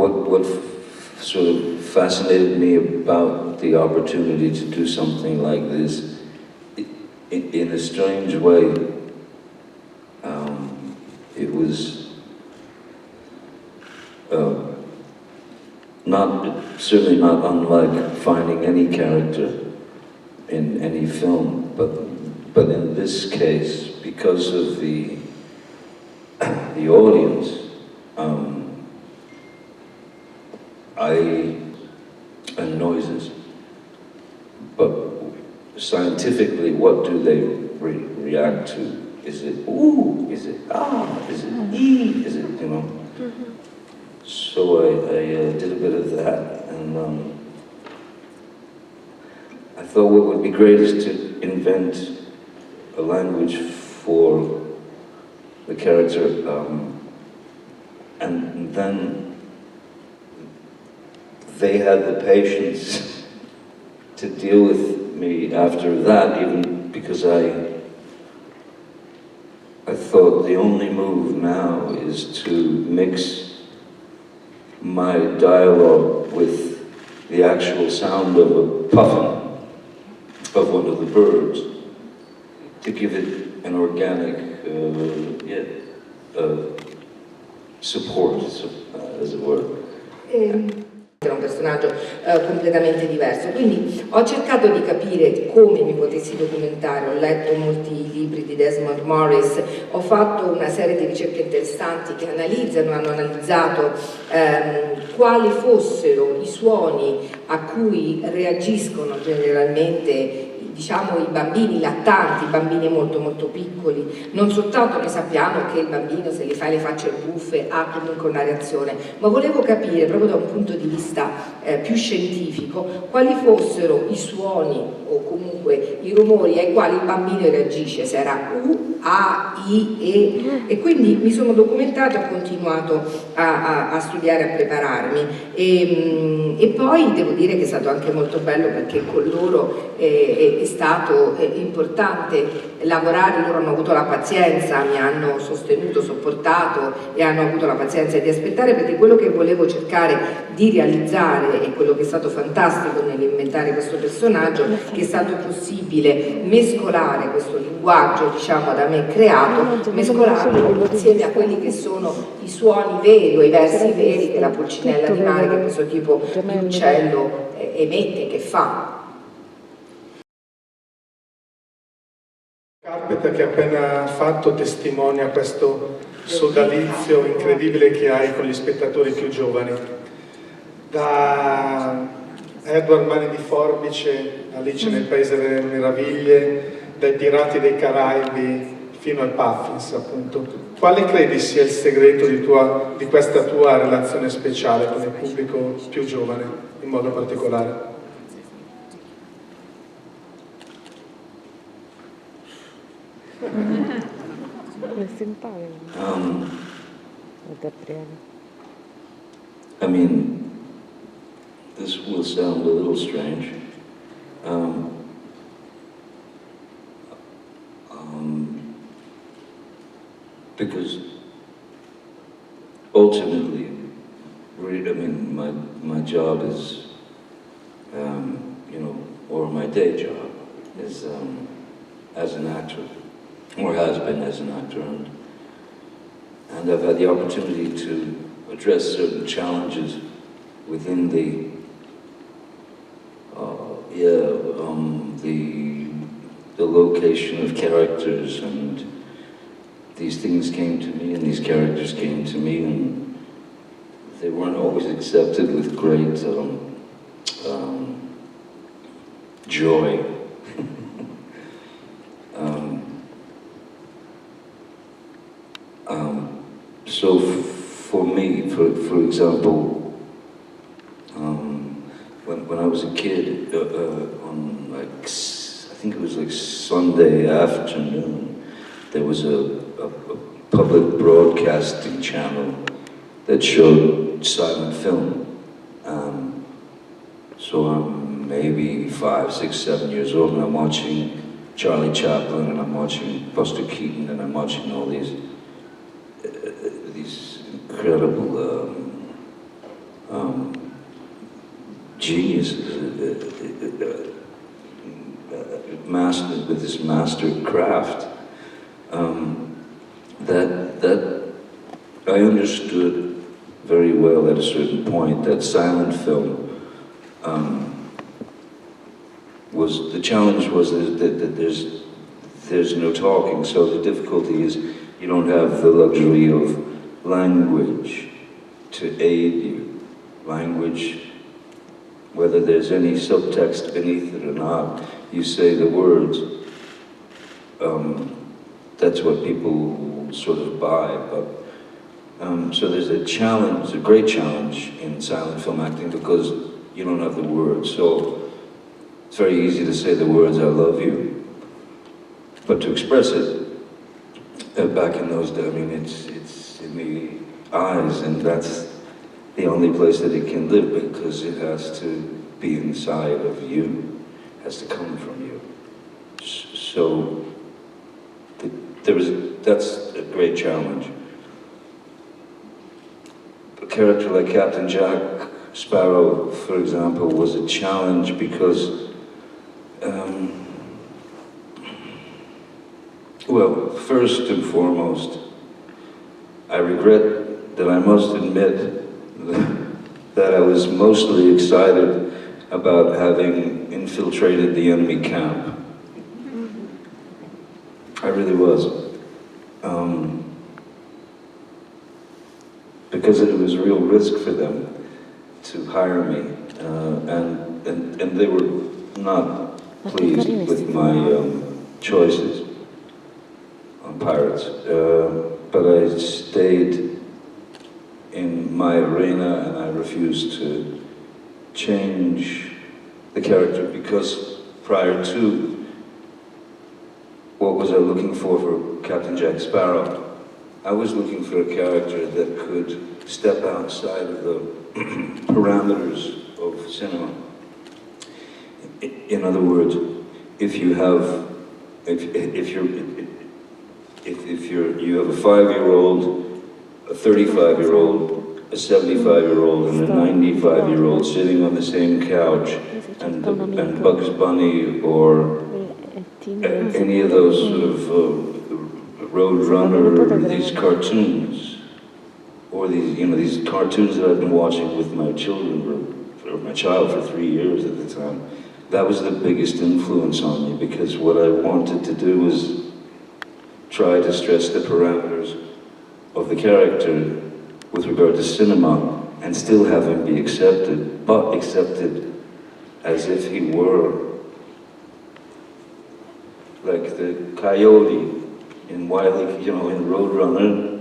what sort of fascinated me about the opportunity to do something like this, in a strange way, it was certainly not unlike finding any character in any film, but in this case, because of the audience, and noises, but scientifically, what do they react to? Is it ooh? Is it ah? Is it ee? Is it, you know? Mm-hmm. So I did a bit of that, and I thought what would be great is to invent a language for the character, and then they had the patience to deal with me after that, even because I thought the only move now is to mix my dialogue with the actual sound of a puffin, of one of the birds, to give it an organic support, as it were. Era un personaggio completamente diverso, quindi ho cercato di capire come mi potessi documentare. Ho letto molti libri di Desmond Morris, ho fatto una serie di ricerche interessanti che hanno analizzato quali fossero i suoni a cui reagiscono generalmente, diciamo, i bambini lattanti, i bambini molto molto piccoli. Non soltanto noi sappiamo che il bambino, se gli fai le facce buffe, ha comunque una reazione, ma volevo capire proprio da un punto di vista più scientifico quali fossero i suoni o comunque i rumori ai quali il bambino reagisce, se era U, A, I, E, quindi mi sono documentato e ho continuato a studiare, a prepararmi, e poi devo dire che è stato anche molto bello perché con loro è stato importante lavorare. Loro hanno avuto la pazienza, mi hanno sostenuto, sopportato e hanno avuto la pazienza di aspettare, perché quello che volevo cercare di realizzare e quello che è stato fantastico nell'inventare questo personaggio, che è stato possibile mescolare questo linguaggio, diciamo, da me creato, mescolarlo insieme a quelli che sono i suoni veri o i versi veri che la pulcinella di mare, che questo tipo di uccello emette, che fa. Carpeta che appena fatto testimonia questo sodalizio incredibile che hai con gli spettatori più giovani. Da Edward Mani di Forbice, Alice nel Paese delle Meraviglie, dai Pirati dei Caraibi fino ai Puffins, appunto. Quale credi sia il segreto di questa tua relazione speciale con il pubblico più giovane, in modo particolare? I mean, this will sound a little strange. Because ultimately, I mean, my job is, you know, or my day job is as an actor, or has been as an actor, and I've had the opportunity to address certain challenges within the location of characters, and these things came to me, and these characters came to me, and they weren't always accepted with great joy. So for me, for example, when I was a kid, on like, I think it was like Sunday afternoon, there was a public broadcasting channel that showed silent film. So I'm maybe 5, 6, 7 years old, and I'm watching Charlie Chaplin, and I'm watching Buster Keaton, and I'm watching all these incredible genius, master with this master craft. That I understood very well at a certain point that silent film was the challenge was that there's no talking, so the difficulty is you don't have the luxury of language to aid you. Language, whether there's any subtext beneath it or not, you say the words. That's what people sort of buy. But so there's a challenge, a great challenge in silent film acting because you don't have the words. So it's very easy to say the words "I love you," but to express it back in those days, I mean, it's in the eyes, and that's the only place that it can live because it has to be inside of you, has to come from you. So that's a great challenge. A character like Captain Jack Sparrow, for example, was a challenge because, well, first and foremost, I regret that I must admit that I was mostly excited about having infiltrated the enemy camp. I really was. Because it was a real risk for them to hire me, and they were not pleased with my choices on Pirates. But I stayed in my arena and I refused to change the character because prior to what was I looking for Captain Jack Sparrow, I was looking for a character that could step outside of the parameters of cinema. In other words, if you have a 5-year-old, a 35-year-old, a 75-year-old, and a 95-year-old sitting on the same couch, and Bugs Bunny or any of those sort of Roadrunner, these cartoons, or these cartoons that I've been watching with my children, or my child for 3 years at the time, that was the biggest influence on me because what I wanted to do was try to stress the parameters of the character with regard to cinema and still have him be accepted, but accepted as if he were like the coyote in Wiley, in Roadrunner.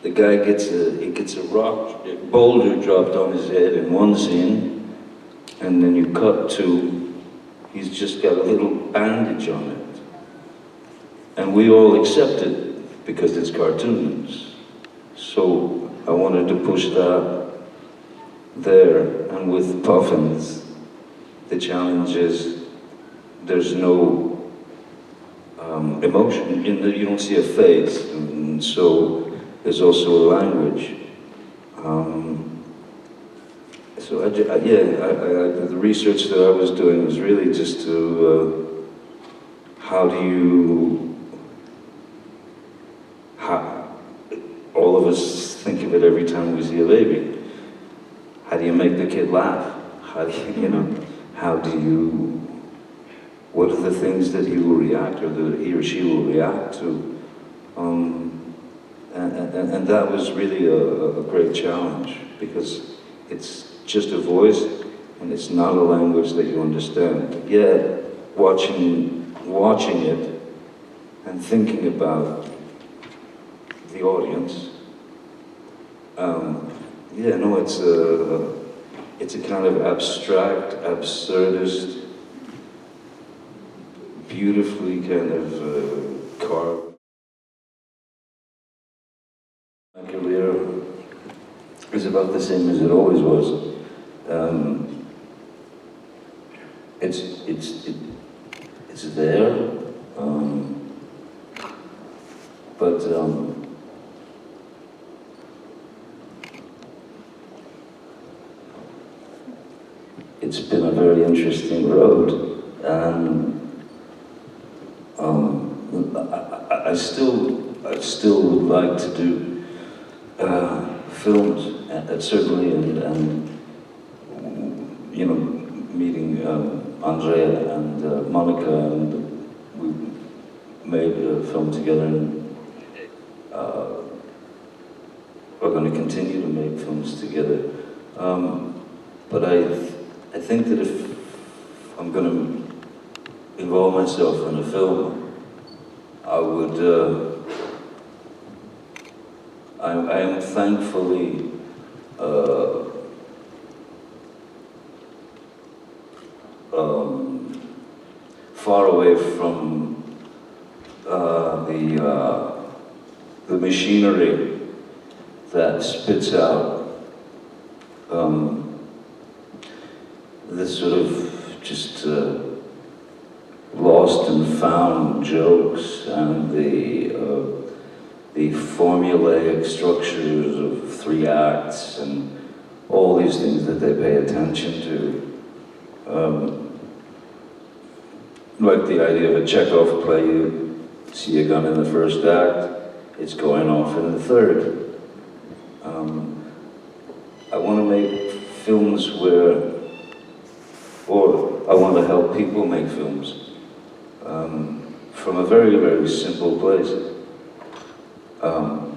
The guy gets a rock, a boulder dropped on his head in one scene, and then you cut to, he's just got a little bandage on it. And we all accept it because it's cartoons. So I wanted to push that there. And with Puffins, the challenge is there's no emotion, you don't see a face, and so there's also a language. So the research that I was doing was really just to, all of us think of it every time we see a baby. How do you make the kid laugh? What are the things that he will react, or that he or she will react to? And that was really a great challenge, because it's just a voice, and it's not a language that you understand. Yet, watching it, and thinking about the audience, it's a kind of abstract, absurdist, beautifully kind of carved. My career is about the same as it always was. It's there, but it's been a very interesting road, and I still would like to do films, certainly, and you know, meeting Andrea and Monica, and we made a film together, and we're going to continue to make films together. But I think that if I'm going to involve myself in a film, I would. I am thankfully far away from the machinery that spits out this sort of just lost and found jokes and the formulaic structures of 3 acts and all these things that they pay attention to. Like the idea of a Chekhov play, you see a gun in the first act, it's going off in the 3rd. I want to make films or I want to help people make films from a very, very simple place,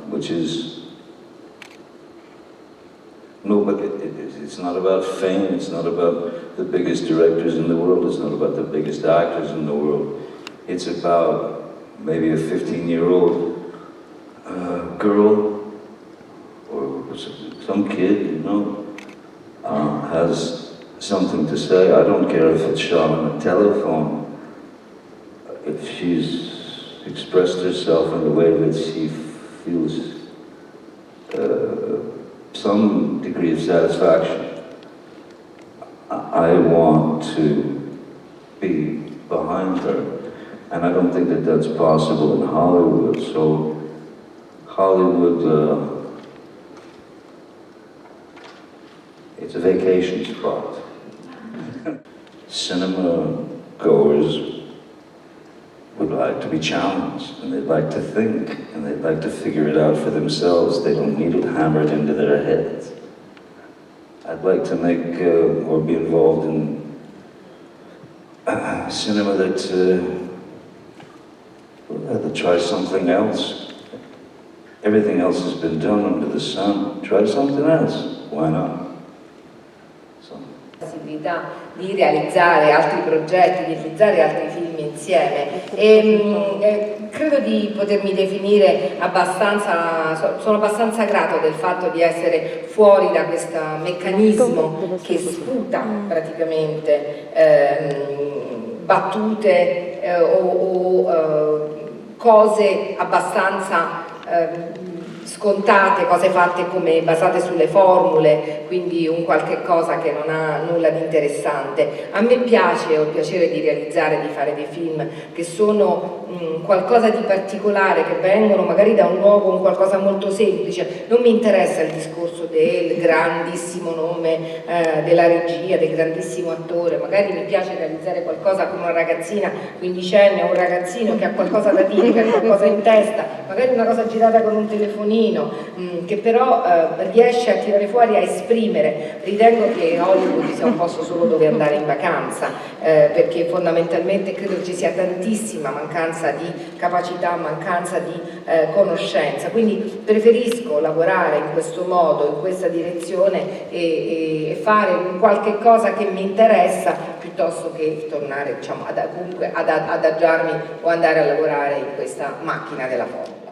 which is, no, but it's not about fame, it's not about the biggest directors in the world, it's not about the biggest actors in the world. It's about maybe a 15-year-old girl or some kid, you know, has something to say. I don't care if it's shot on a telephone. If she's expressed herself in the way that she feels some degree of satisfaction, I want to be behind her. And I don't think that that's possible in Hollywood. So Hollywood, it's a vacation spot. Cinema goers would like to be challenged, and they'd like to think, and they'd like to figure it out for themselves. They don't need it hammered into their heads. I'd like to make or be involved in cinema that tries something else. Everything else has been done under the sun. Try something else. Why not? Possibilità di realizzare altri progetti, di realizzare altri film insieme e credo di potermi definire sono abbastanza grata del fatto di essere fuori da questo meccanismo che sputa praticamente battute o cose abbastanza scontate, cose fatte come basate sulle formule, quindi un qualche cosa che non ha nulla di interessante. A me piace, ho il piacere di realizzare, di fare dei film che sono qualcosa di particolare, che vengono magari da un luogo, un qualcosa molto semplice. Non mi interessa il discorso del grandissimo nome della regia, del grandissimo attore, magari mi piace realizzare qualcosa con una ragazzina quindicenne o un ragazzino che ha qualcosa da dire, che ha qualcosa in testa, magari una cosa girata con un telefonino, che però riesce a tirare fuori, a esprimere. Ritengo che Hollywood sia un posto solo dove andare in vacanza, perché fondamentalmente credo ci sia tantissima mancanza di capacità, mancanza di conoscenza, quindi preferisco lavorare in questo modo, in questa direzione e fare qualche cosa che mi interessa piuttosto che tornare, diciamo, comunque ad adagiarmi o andare a lavorare in questa macchina della foto.